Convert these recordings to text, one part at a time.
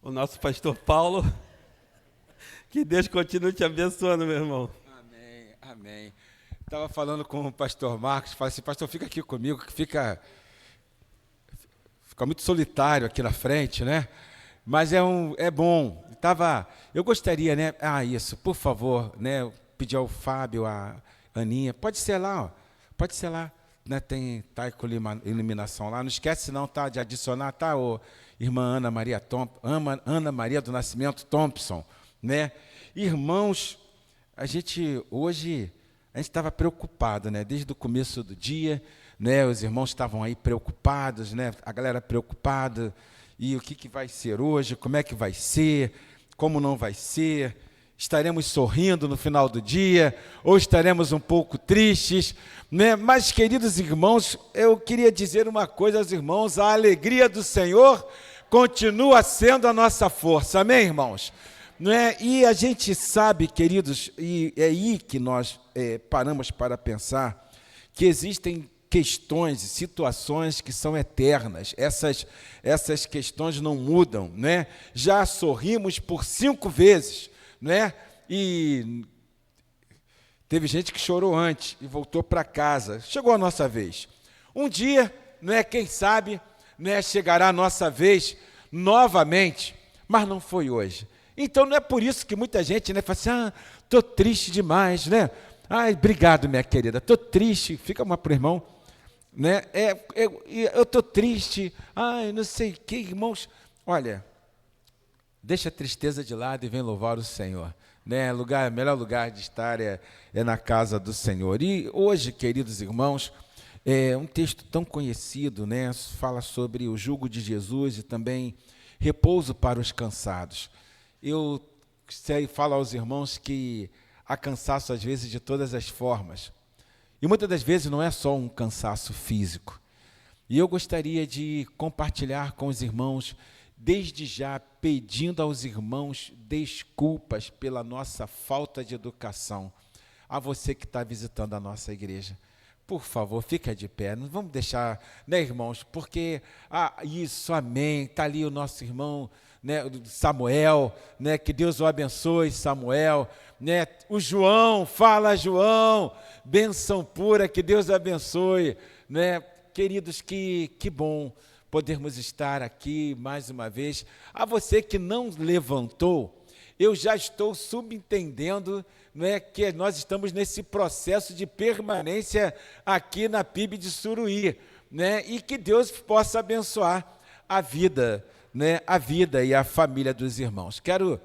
o nosso pastor Paulo. Que Deus continue te abençoando, meu irmão. Amém, amém. Estava falando com o pastor Marcos, falei assim, pastor, fica aqui comigo, que fica muito solitário aqui na frente, né? Mas é bom. Eu gostaria, né? Isso, por favor, né? Pedir ao Fábio, a Aninha, pode ser lá, ó. Pode ser lá, né? Tá com iluminação lá. Não esquece não, tá? De adicionar, tá? Ô, irmã Ana Maria do Nascimento Thompson, né? Irmãos, a gente estava preocupado, né? Desde o começo do dia, né? Os irmãos estavam aí preocupados, né? A galera preocupada. E o que vai ser hoje? Como é que vai ser? Como não vai ser? Estaremos sorrindo no final do dia? Ou estaremos um pouco tristes? Né? Mas, queridos irmãos, eu queria dizer uma coisa aos irmãos: a alegria do Senhor continua sendo a nossa força. Amém, irmãos? Não é? E a gente sabe, queridos, e é aí que nós paramos para pensar, que existem questões e situações que são eternas. Essas questões não mudam, né? Já sorrimos por 5 vezes, né? E teve gente que chorou antes e voltou para casa. Chegou a nossa vez. Um dia, né, quem sabe, né, chegará a nossa vez novamente, mas não foi hoje. Então não é por isso que muita gente, né, fala assim, estou triste demais, né? Obrigado, minha querida, estou triste. Fica uma para o irmão, né? Eu estou triste, não sei o que, irmãos. Olha, deixa a tristeza de lado e vem louvar o Senhor, né? O melhor lugar de estar é na casa do Senhor. E hoje, queridos irmãos, um texto tão conhecido, né? Fala sobre o jugo de Jesus e também repouso para os cansados. Eu falo aos irmãos que há cansaço às vezes de todas as formas. E muitas das vezes não é só um cansaço físico. E eu gostaria de compartilhar com os irmãos, desde já pedindo aos irmãos desculpas pela nossa falta de educação. A você que está visitando a nossa igreja, por favor, fica de pé. Não vamos deixar, né, irmãos? Porque, isso, amém. Está ali o nosso irmão, né, Samuel, né, que Deus o abençoe, Samuel, né, o João, fala João, bênção pura, que Deus abençoe, né, queridos, que bom podermos estar aqui mais uma vez. A você que não levantou, eu já estou subentendendo, né, que nós estamos nesse processo de permanência aqui na PIB de Suruí, né, e que Deus possa abençoar a vida, né, a vida e a família dos irmãos. Quero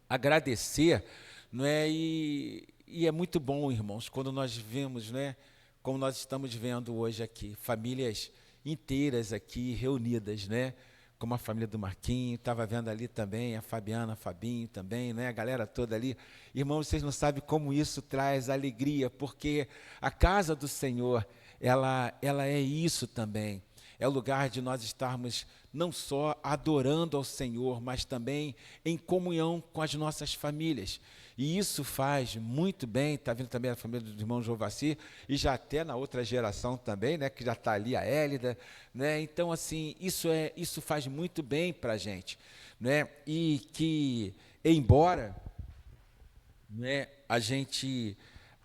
agradecer, né, e é muito bom, irmãos, quando nós vemos, né, como nós estamos vendo hoje aqui, famílias inteiras aqui reunidas, né, como a família do Marquinho, estava vendo ali também a Fabiana, Fabinho também, né, a galera toda ali. Irmãos, vocês não sabem como isso traz alegria, porque a casa do Senhor, ela é isso também. É o lugar de nós estarmos não só adorando ao Senhor, mas também em comunhão com as nossas famílias. E isso faz muito bem, está vindo também a família do irmão Jovaci, e já até na outra geração também, né, que já está ali a Hélida, né? Então, assim, isso faz muito bem para a gente, né? E que, embora, né,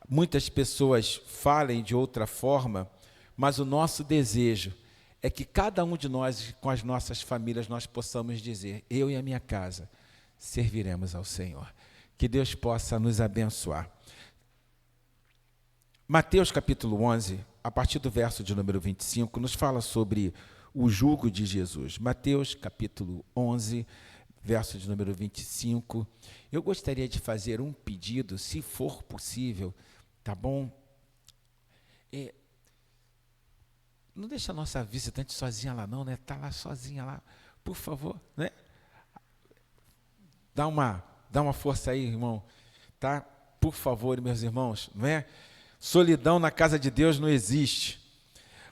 muitas pessoas falem de outra forma, mas o nosso desejo é que cada um de nós, com as nossas famílias, nós possamos dizer, eu e a minha casa serviremos ao Senhor. Que Deus possa nos abençoar. Mateus capítulo 11, a partir do verso de número 25, nos fala sobre o jugo de Jesus. Mateus capítulo 11, verso de número 25. Eu gostaria de fazer um pedido, se for possível, tá bom? Não deixa a nossa visitante sozinha lá não, né? Está lá sozinha lá, por favor, né? Dá uma força aí, irmão, tá? Por favor, meus irmãos, não é? Solidão na casa de Deus não existe.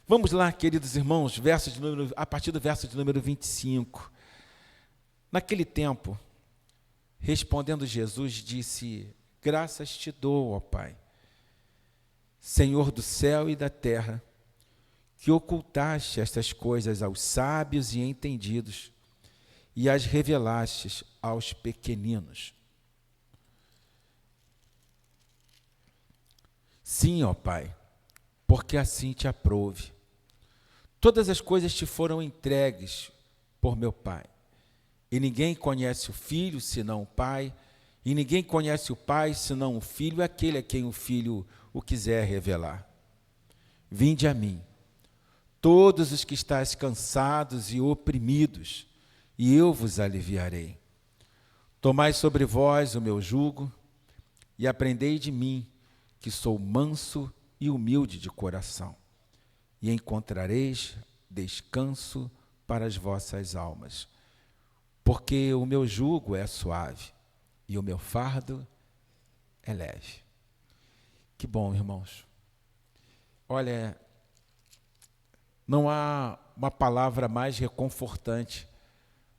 Vamos lá, queridos irmãos, a partir do verso de número 25. Naquele tempo, respondendo Jesus, disse, graças te dou, ó Pai, Senhor do céu e da terra, que ocultaste estas coisas aos sábios e entendidos e as revelastes aos pequeninos. Sim, ó Pai, porque assim te aprouve. Todas as coisas te foram entregues por meu Pai. E ninguém conhece o Filho senão o Pai, e ninguém conhece o Pai senão o Filho, aquele a quem o Filho o quiser revelar. Vinde a mim, todos os que estáis cansados e oprimidos, e eu vos aliviarei. Tomai sobre vós o meu jugo, e aprendei de mim, que sou manso e humilde de coração, e encontrareis descanso para as vossas almas. Porque o meu jugo é suave, e o meu fardo é leve. Que bom, irmãos. Olha, não há uma palavra mais reconfortante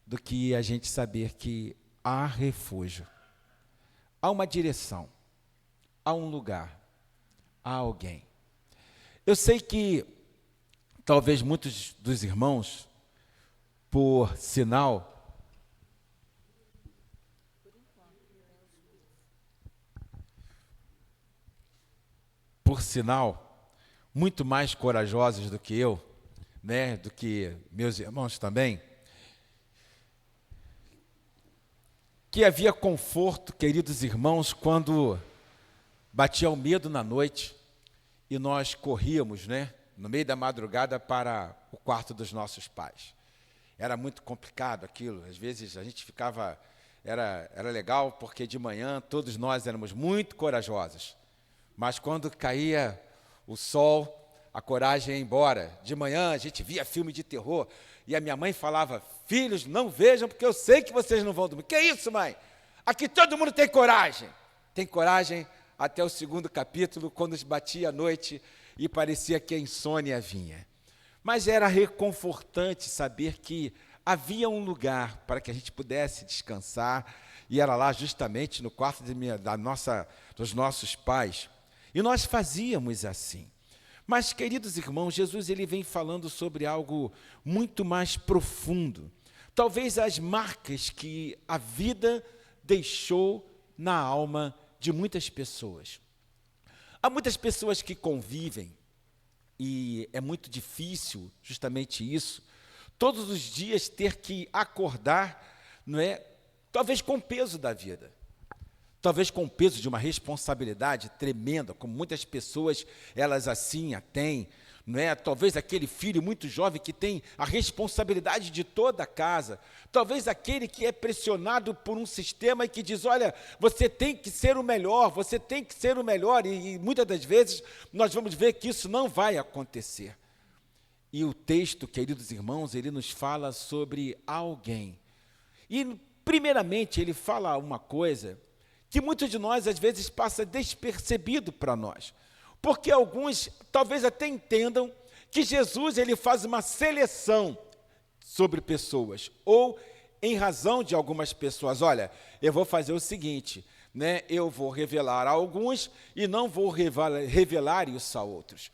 do que a gente saber que há refúgio, há uma direção, há um lugar, há alguém. Eu sei que talvez muitos dos irmãos, por sinal, muito mais corajosos do que eu, né, do que meus irmãos também, que havia conforto, queridos irmãos, quando batia o medo na noite e nós corríamos, né, no meio da madrugada para o quarto dos nossos pais. Era muito complicado aquilo, às vezes a gente ficava, era legal porque de manhã todos nós éramos muito corajosos, mas quando caía o sol, a coragem ia embora. De manhã a gente via filme de terror e a minha mãe falava: filhos, não vejam porque eu sei que vocês não vão dormir. Que isso, mãe? Aqui todo mundo tem coragem. Tem coragem até o 2º capítulo, quando batia a noite e parecia que a insônia vinha. Mas era reconfortante saber que havia um lugar para que a gente pudesse descansar, e era lá justamente no quarto dos nossos pais. E nós fazíamos assim. Mas, queridos irmãos, Jesus ele vem falando sobre algo muito mais profundo. Talvez as marcas que a vida deixou na alma de muitas pessoas. Há muitas pessoas que convivem, e é muito difícil justamente isso, todos os dias ter que acordar, não é? Talvez com o peso da vida. Talvez com o peso de uma responsabilidade tremenda, como muitas pessoas, elas assim a têm, não é? Talvez aquele filho muito jovem que tem a responsabilidade de toda a casa, talvez aquele que é pressionado por um sistema e que diz: olha, você tem que ser o melhor, você tem que ser o melhor, e muitas das vezes nós vamos ver que isso não vai acontecer. E o texto, queridos irmãos, ele nos fala sobre alguém, e primeiramente ele fala uma coisa que muitos de nós, às vezes, passa despercebido para nós. Porque alguns, talvez até entendam que Jesus ele faz uma seleção sobre pessoas, ou em razão de algumas pessoas. Olha, eu vou fazer o seguinte, né? Eu vou revelar a alguns e não vou revelar isso a outros.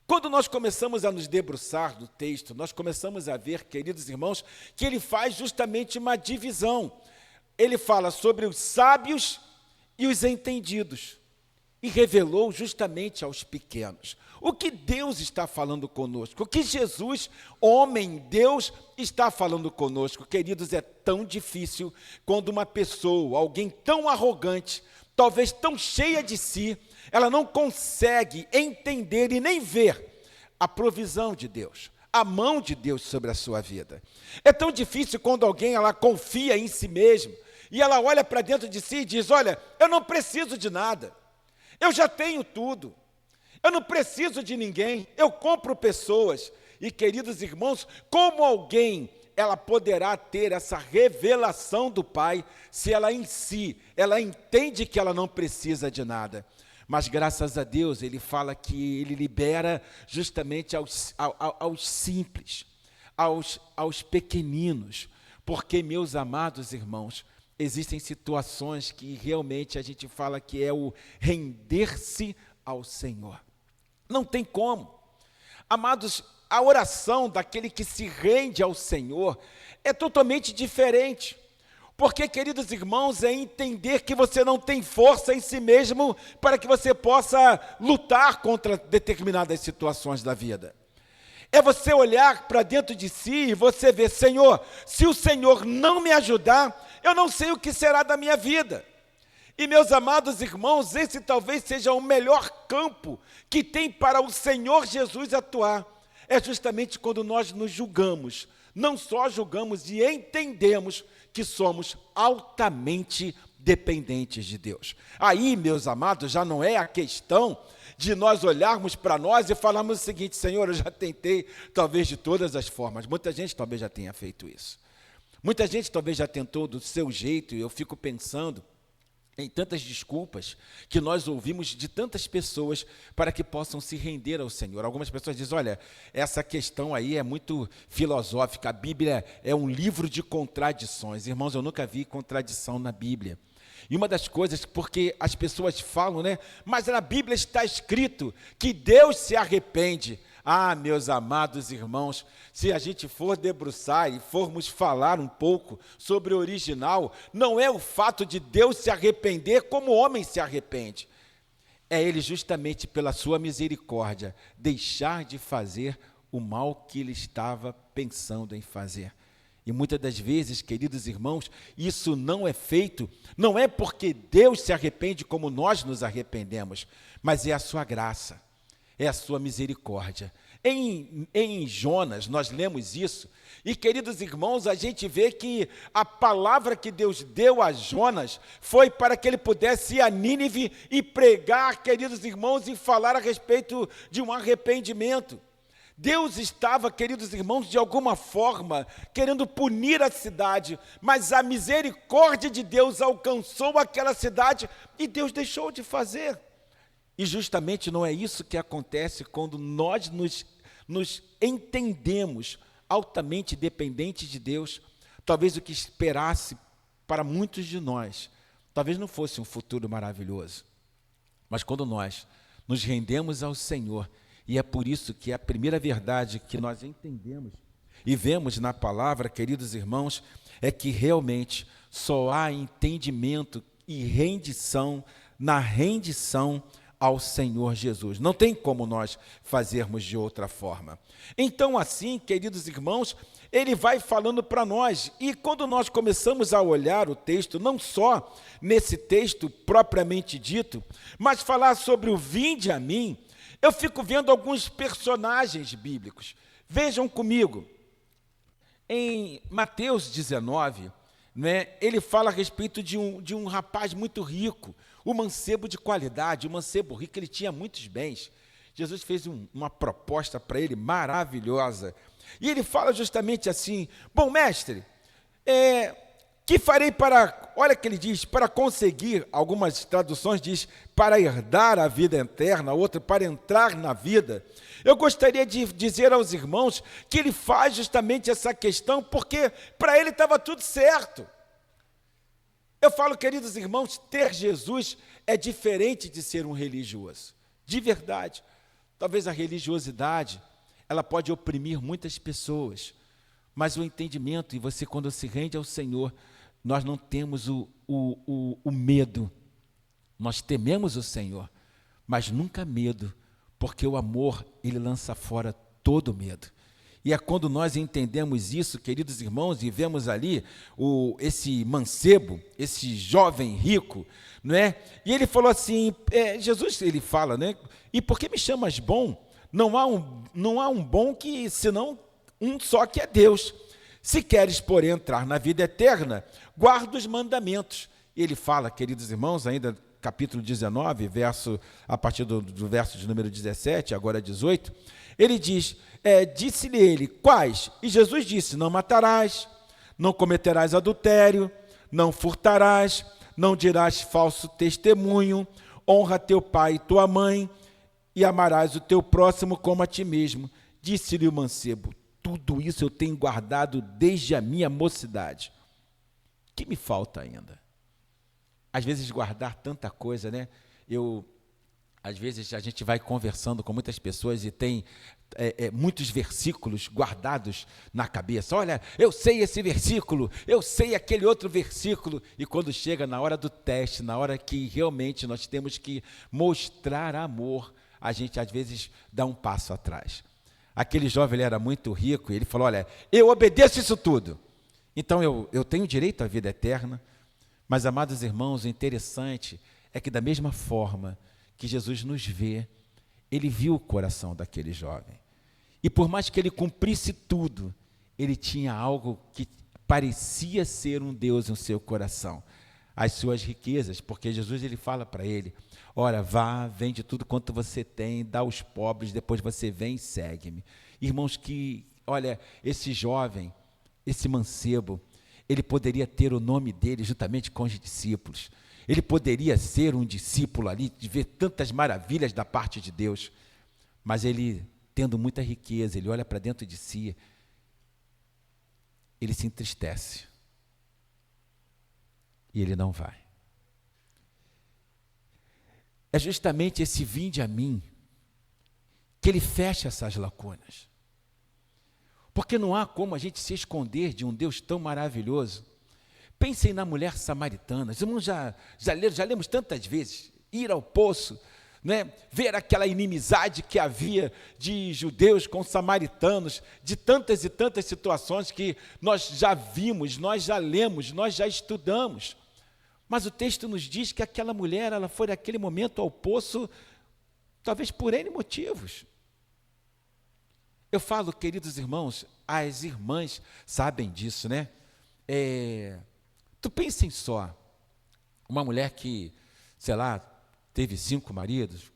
Quando nós começamos a nos debruçar do texto, nós começamos a ver, queridos irmãos, que ele faz justamente uma divisão. Ele fala sobre os sábios e os entendidos, e revelou justamente aos pequenos. O que Deus está falando conosco, o que Jesus, homem, Deus, está falando conosco, queridos, é tão difícil quando uma pessoa, alguém tão arrogante, talvez tão cheia de si, ela não consegue entender e nem ver a provisão de Deus, a mão de Deus sobre a sua vida. É tão difícil quando alguém ela confia em si mesmo, e ela olha para dentro de si e diz: olha, eu não preciso de nada, eu já tenho tudo, eu não preciso de ninguém, eu compro pessoas. E, queridos irmãos, como alguém ela poderá ter essa revelação do Pai se ela em si, ela entende que ela não precisa de nada? Mas graças a Deus, ele fala que ele libera justamente aos simples, aos pequeninos, porque, meus amados irmãos, existem situações que realmente a gente fala que é o render-se ao Senhor. Não tem como. Amados, a oração daquele que se rende ao Senhor é totalmente diferente. Porque, queridos irmãos, é entender que você não tem força em si mesmo para que você possa lutar contra determinadas situações da vida. É você olhar para dentro de si e você ver, Senhor, se o Senhor não me ajudar, eu não sei o que será da minha vida. E, meus amados irmãos, esse talvez seja o melhor campo que tem para o Senhor Jesus atuar. É justamente quando nós nos julgamos. Não só julgamos e entendemos que somos altamente dependentes de Deus. Aí, meus amados, já não é a questão de nós olharmos para nós e falarmos o seguinte, Senhor, eu já tentei talvez de todas as formas. Muita gente talvez já tenha feito isso. Muita gente talvez já tentou do seu jeito, e eu fico pensando em tantas desculpas que nós ouvimos de tantas pessoas para que possam se render ao Senhor. Algumas pessoas dizem, olha, essa questão aí é muito filosófica, a Bíblia é um livro de contradições. Irmãos, eu nunca vi contradição na Bíblia. E uma das coisas, porque as pessoas falam, né? Mas na Bíblia está escrito que Deus se arrepende. Ah, meus amados irmãos, se a gente for debruçar e formos falar um pouco sobre o original, não é o fato de Deus se arrepender como o homem se arrepende. É ele justamente pela sua misericórdia deixar de fazer o mal que ele estava pensando em fazer. E muitas das vezes, queridos irmãos, isso não é feito, não é porque Deus se arrepende como nós nos arrependemos, mas é a sua graça, é a sua misericórdia. Em Jonas, nós lemos isso, e queridos irmãos, a gente vê que a palavra que Deus deu a Jonas foi para que ele pudesse ir a Nínive e pregar, queridos irmãos, e falar a respeito de um arrependimento. Deus estava, queridos irmãos, de alguma forma, querendo punir a cidade, mas a misericórdia de Deus alcançou aquela cidade e Deus deixou de fazer. E justamente não é isso que acontece quando nós nos entendemos altamente dependentes de Deus. Talvez o que esperasse para muitos de nós, talvez não fosse um futuro maravilhoso. Mas quando nós nos rendemos ao Senhor, e é por isso que a primeira verdade que nós entendemos e vemos na palavra, queridos irmãos, é que realmente só há entendimento e rendição na rendição ao Senhor Jesus. Não tem como nós fazermos de outra forma. Então, assim, queridos irmãos, ele vai falando para nós, e quando nós começamos a olhar o texto, não só nesse texto propriamente dito, mas falar sobre o vinde a mim, eu fico vendo alguns personagens bíblicos. Vejam comigo, em Mateus 19, né, ele fala a respeito de um rapaz muito rico, um mancebo de qualidade, um mancebo rico, ele tinha muitos bens. Jesus fez uma proposta para ele maravilhosa. E ele fala justamente assim, bom mestre, que farei para, olha o que ele diz, para conseguir, algumas traduções diz, para herdar a vida eterna, outra para entrar na vida. Eu gostaria de dizer aos irmãos que ele faz justamente essa questão, porque para ele estava tudo certo. Eu falo, queridos irmãos, ter Jesus é diferente de ser um religioso, de verdade. Talvez a religiosidade, ela pode oprimir muitas pessoas, mas o entendimento, e você quando se rende ao Senhor, nós não temos o medo, nós tememos o Senhor, mas nunca medo, porque o amor, ele lança fora todo medo. E é quando nós entendemos isso, queridos irmãos, e vemos ali esse mancebo, esse jovem rico, não é? E ele falou assim, Jesus, ele fala, né? E por que me chamas bom? Não há um bom que, senão um só que é Deus. Se queres, porém, entrar na vida eterna, guarda os mandamentos. E ele fala, queridos irmãos, ainda capítulo 19, a partir do verso de número 17, agora 18, ele diz, disse-lhe ele, quais? E Jesus disse, não matarás, não cometerás adultério, não furtarás, não dirás falso testemunho, honra teu pai e tua mãe, e amarás o teu próximo como a ti mesmo. Disse-lhe o mancebo, tudo isso eu tenho guardado desde a minha mocidade. O que me falta ainda? Às vezes guardar tanta coisa, né? Às vezes a gente vai conversando com muitas pessoas e tem muitos versículos guardados na cabeça. Olha, eu sei esse versículo, eu sei aquele outro versículo. E quando chega na hora do teste, na hora que realmente nós temos que mostrar amor, a gente às vezes dá um passo atrás. Aquele jovem, ele era muito rico e ele falou, olha, eu obedeço isso tudo. Então eu tenho direito à vida eterna. Mas, amados irmãos, o interessante é que da mesma forma que Jesus nos vê, ele viu o coração daquele jovem. E por mais que ele cumprisse tudo, ele tinha algo que parecia ser um Deus no seu coração. As suas riquezas, porque Jesus ele fala para ele, ora, vá, vende tudo quanto você tem, dá aos pobres, depois você vem e segue-me. Irmãos, olha, esse jovem, esse mancebo, ele poderia ter o nome dele juntamente com os discípulos. Ele poderia ser um discípulo ali, de ver tantas maravilhas da parte de Deus. Mas ele, tendo muita riqueza, ele olha para dentro de si, ele se entristece. E ele não vai. É justamente esse vinde a mim que ele fecha essas lacunas. Porque não há como a gente se esconder de um Deus tão maravilhoso. Pensem na mulher samaritana. Os irmãos já lemos tantas vezes, ir ao poço, né? Ver aquela inimizade que havia de judeus com samaritanos, de tantas e tantas situações que nós já vimos, nós já lemos, nós já estudamos. Mas o texto nos diz que aquela mulher, ela foi naquele momento ao poço, talvez por N motivos. Eu falo, queridos irmãos, as irmãs sabem disso, né? Tu pensem só, uma mulher que, sei lá, teve 5 maridos,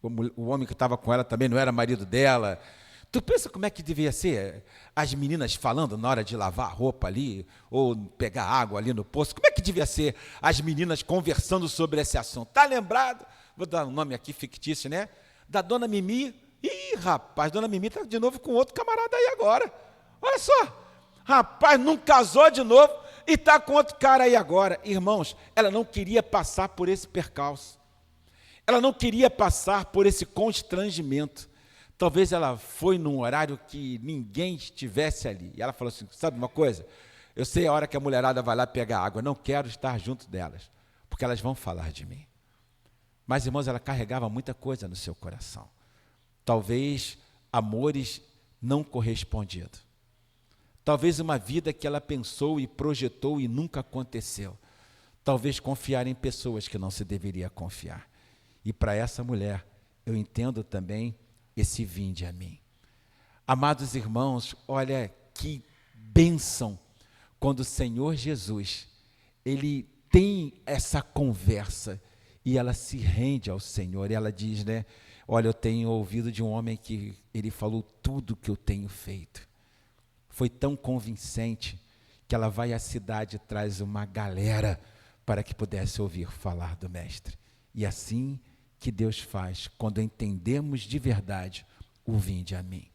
o homem que estava com ela também não era marido dela. Tu pensa como é que devia ser as meninas falando na hora de lavar a roupa ali, ou pegar água ali no poço? Como é que devia ser as meninas conversando sobre esse assunto? Tá lembrado? Vou dar um nome aqui fictício, né? Da dona Mimi. Ih, rapaz, dona Mimi está de novo com outro camarada aí agora. Olha só. Rapaz, não casou de novo e está com outro cara aí agora. Irmãos, ela não queria passar por esse percalço. Ela não queria passar por esse constrangimento. Talvez ela foi num horário que ninguém estivesse ali. E ela falou assim, sabe uma coisa? Eu sei a hora que a mulherada vai lá pegar água. Não quero estar junto delas, porque elas vão falar de mim. Mas, irmãos, ela carregava muita coisa no seu coração. Talvez amores não correspondidos. Talvez uma vida que ela pensou e projetou e nunca aconteceu. Talvez confiar em pessoas que não se deveria confiar. E para essa mulher, eu entendo também esse vinde a mim. Amados irmãos, olha que bênção quando o Senhor Jesus, ele tem essa conversa e ela se rende ao Senhor. E ela diz, né? Olha, eu tenho ouvido de um homem que ele falou tudo que eu tenho feito. Foi tão convincente que ela vai à cidade e traz uma galera para que pudesse ouvir falar do Mestre. E assim que Deus faz, quando entendemos de verdade o vinde a mim.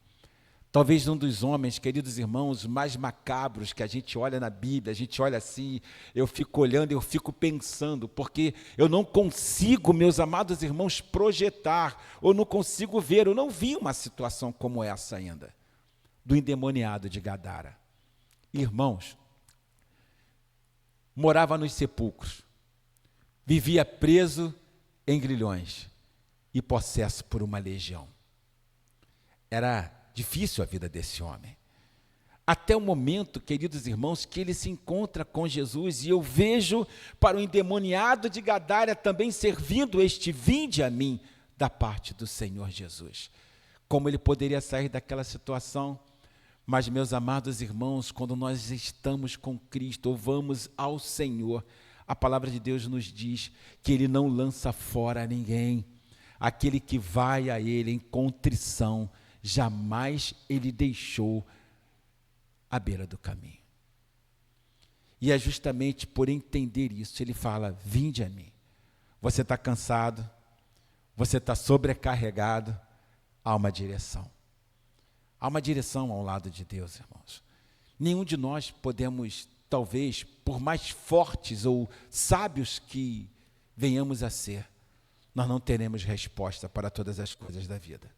Talvez um dos homens, queridos irmãos, mais macabros que a gente olha na Bíblia, a gente olha assim, eu fico olhando, eu fico pensando, porque eu não consigo, meus amados irmãos, projetar, ou não consigo ver, eu não vi uma situação como essa ainda, do endemoniado de Gadara. Irmãos, morava nos sepulcros, vivia preso em grilhões e possesso por uma legião. Era difícil a vida desse homem. Até o momento, queridos irmãos, que ele se encontra com Jesus, e eu vejo para o endemoniado de Gadara também servindo este vinde a mim da parte do Senhor Jesus. Como ele poderia sair daquela situação? Mas, meus amados irmãos, quando nós estamos com Cristo, ou vamos ao Senhor, a palavra de Deus nos diz que Ele não lança fora ninguém. Aquele que vai a Ele em contrição, jamais Ele deixou à beira do caminho. E é justamente por entender isso, Ele fala, vinde a mim. Você está cansado, você está sobrecarregado, há uma direção. Há uma direção ao lado de Deus, irmãos. Nenhum de nós podemos, talvez, por mais fortes ou sábios que venhamos a ser, nós não teremos resposta para todas as coisas da vida.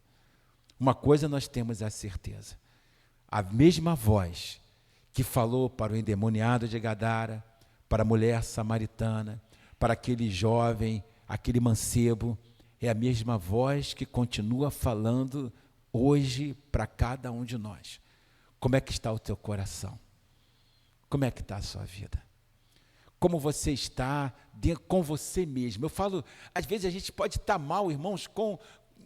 Uma coisa nós temos a certeza: a mesma voz que falou para o endemoniado de Gadara, para a mulher samaritana, para aquele jovem, aquele mancebo, é a mesma voz que continua falando hoje para cada um de nós. Como é que está o teu coração? Como é que está a sua vida? Como você está com você mesmo? Eu falo, às vezes a gente pode estar mal, irmãos,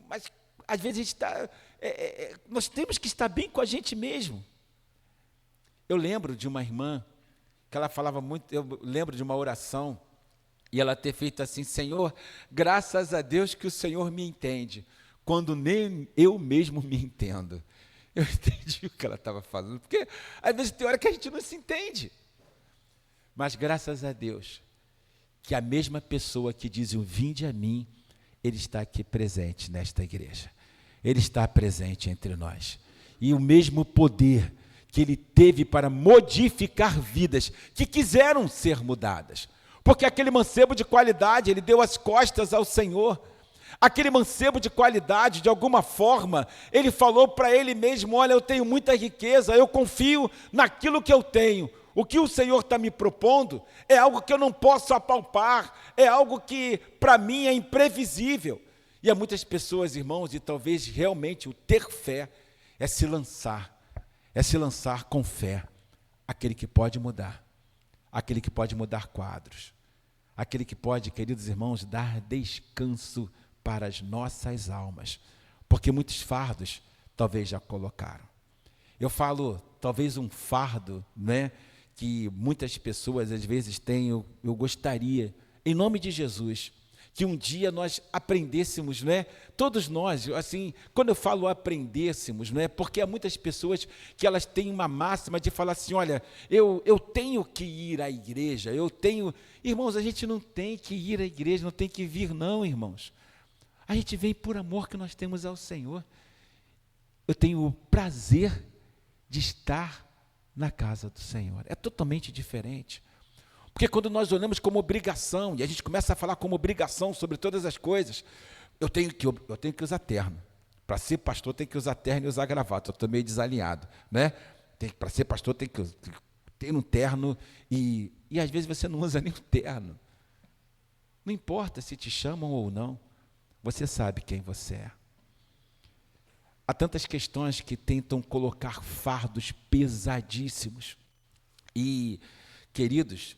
mas às vezes a gente está, nós temos que estar bem com a gente mesmo. Eu lembro de uma irmã, que ela falava muito, eu lembro de uma oração, e ela ter feito assim: Senhor, graças a Deus que o Senhor me entende, quando nem eu mesmo me entendo. Eu entendi o que ela estava falando, porque às vezes tem hora que a gente não se entende. Mas graças a Deus, que a mesma pessoa que diz o vinde a mim, Ele está aqui presente nesta igreja. Ele está presente entre nós. E o mesmo poder que Ele teve para modificar vidas que quiseram ser mudadas. Porque aquele mancebo de qualidade, ele deu as costas ao Senhor. Aquele mancebo de qualidade, de alguma forma, ele falou para ele mesmo: olha, eu tenho muita riqueza, eu confio naquilo que eu tenho. O que o Senhor está me propondo é algo que eu não posso apalpar, é algo que para mim é imprevisível. E há muitas pessoas, irmãos, e talvez realmente o ter fé é se lançar com fé, aquele que pode mudar, aquele que pode mudar quadros, aquele que pode, queridos irmãos, dar descanso para as nossas almas, porque muitos fardos talvez já colocaram. Eu falo, talvez um fardo, né, que muitas pessoas às vezes têm, eu gostaria, em nome de Jesus, que um dia nós aprendêssemos, né? Todos nós, assim, quando eu falo aprendêssemos, né? Porque há muitas pessoas que elas têm uma máxima de falar assim: olha, eu tenho que ir à igreja, Irmãos, a gente não tem que ir à igreja, não tem que vir não, irmãos. A gente vem por amor que nós temos ao Senhor. Eu tenho o prazer de estar na casa do Senhor. É totalmente diferente. Porque quando nós olhamos como obrigação, e a gente começa a falar como obrigação sobre todas as coisas, eu tenho que usar terno. Para ser pastor tem que usar terno e usar gravata. Eu estou meio desalinhado, né? Para ser pastor tem que ter um terno e às vezes você não usa nem o terno. Não importa se te chamam ou não, você sabe quem você é. Há tantas questões que tentam colocar fardos pesadíssimos. E, queridos,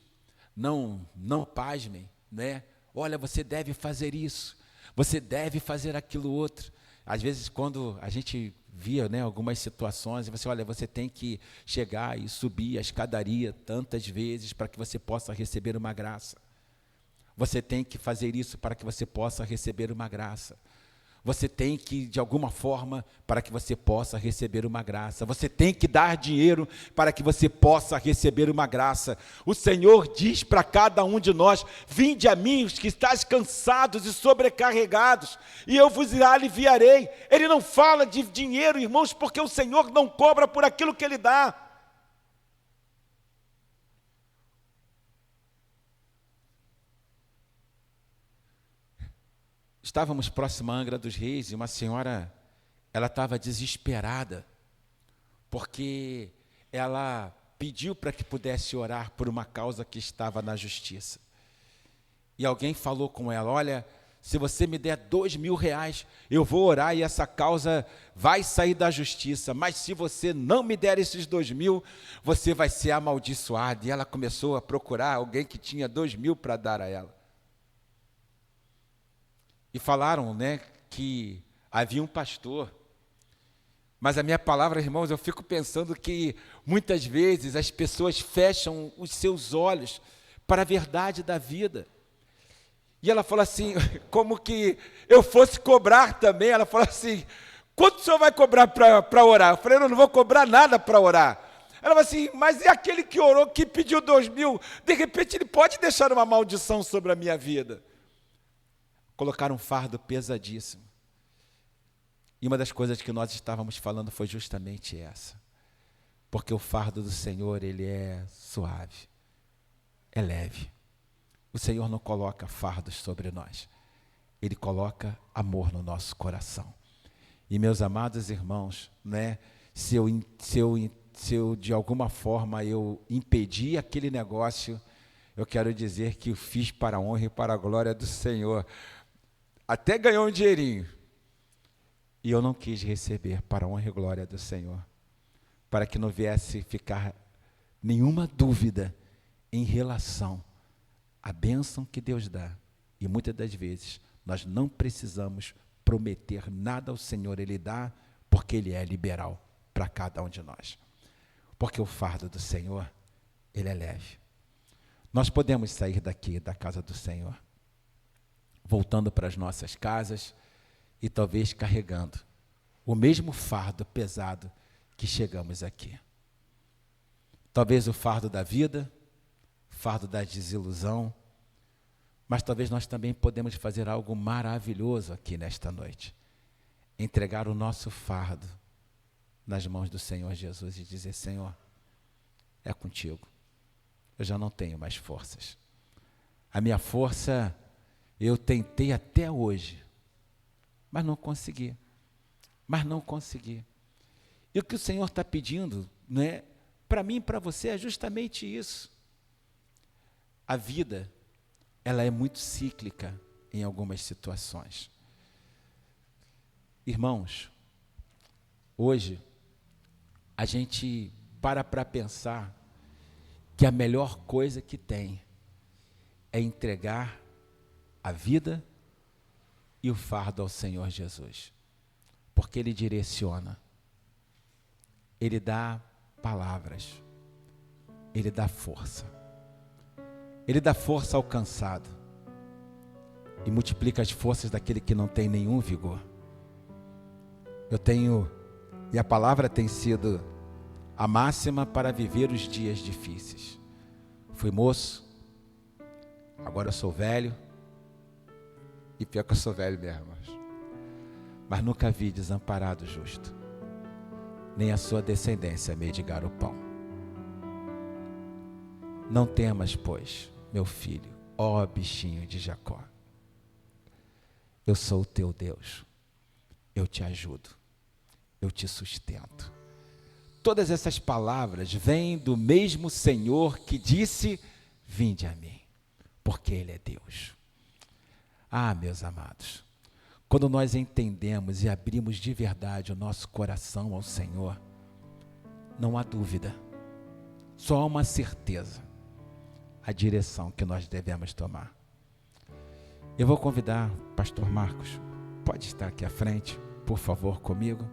não pasmem, né? Olha, você deve fazer isso, você deve fazer aquilo outro. Às vezes, quando a gente via, né, algumas situações, você tem que chegar e subir a escadaria tantas vezes para que você possa receber uma graça. Você tem que fazer isso para que você possa receber uma graça. Você tem que, de alguma forma, para que você possa receber uma graça. Você tem que dar dinheiro para que você possa receber uma graça. O Senhor diz para cada um de nós: vinde a mim os que estáis cansados e sobrecarregados, e eu vos aliviarei. Ele não fala de dinheiro, irmãos, porque o Senhor não cobra por aquilo que Ele dá. Estávamos próximo à Angra dos Reis e uma senhora, ela estava desesperada, porque ela pediu para que pudesse orar por uma causa que estava na justiça. E alguém falou com ela: olha, se você me der R$2.000, eu vou orar e essa causa vai sair da justiça, mas se você não me der esses 2.000, você vai ser amaldiçoado. E ela começou a procurar alguém que tinha 2.000 para dar a ela. E falaram, né, que havia um pastor. Mas a minha palavra, irmãos, eu fico pensando que muitas vezes as pessoas fecham os seus olhos para a verdade da vida. E ela falou assim, como que eu fosse cobrar também. Ela falou assim: quanto o senhor vai cobrar para orar? Eu falei: eu não vou cobrar nada para orar. Ela falou assim: mas é aquele que orou, que pediu 2.000, de repente ele pode deixar uma maldição sobre a minha vida. Colocaram um fardo pesadíssimo. E uma das coisas que nós estávamos falando foi justamente essa. Porque o fardo do Senhor, ele é suave, é leve. O Senhor não coloca fardos sobre nós. Ele coloca amor no nosso coração. E meus amados irmãos, né, se eu de alguma forma eu impedi aquele negócio, eu quero dizer que eu fiz para a honra e para a glória do Senhor. Até ganhou um dinheirinho. E eu não quis receber para a honra e glória do Senhor, para que não viesse ficar nenhuma dúvida em relação à bênção que Deus dá. E muitas das vezes nós não precisamos prometer nada ao Senhor, Ele dá porque Ele é liberal para cada um de nós. Porque o fardo do Senhor, Ele é leve. Nós podemos sair daqui, da casa do Senhor, voltando para as nossas casas e talvez carregando o mesmo fardo pesado que chegamos aqui. Talvez o fardo da vida, fardo da desilusão, mas talvez nós também podemos fazer algo maravilhoso aqui nesta noite. Entregar o nosso fardo nas mãos do Senhor Jesus e dizer: Senhor, é contigo. Eu já não tenho mais forças. A minha força, eu tentei até hoje, mas não consegui. E o que o Senhor está pedindo, né, para mim e para você é justamente isso. A vida, ela é muito cíclica em algumas situações. Irmãos, hoje, a gente para pensar que a melhor coisa que tem é entregar a vida e o fardo ao Senhor Jesus. Porque Ele direciona, Ele dá palavras, Ele dá força. Ele dá força ao cansado e multiplica as forças daquele que não tem nenhum vigor. E a palavra tem sido a máxima para viver os dias difíceis. Fui moço, agora eu sou velho, e pior que eu sou velho mesmo, mas nunca vi desamparado justo, nem a sua descendência mendigar o pão. Não temas, pois, meu filho, ó bichinho de Jacó. Eu sou o teu Deus, eu te ajudo, eu te sustento. Todas essas palavras vêm do mesmo Senhor que disse: vinde a mim, porque Ele é Deus. Ah, meus amados, quando nós entendemos e abrimos de verdade o nosso coração ao Senhor, não há dúvida, só há uma certeza, a direção que nós devemos tomar. Eu vou convidar o pastor Marcos, pode estar aqui à frente, por favor, comigo.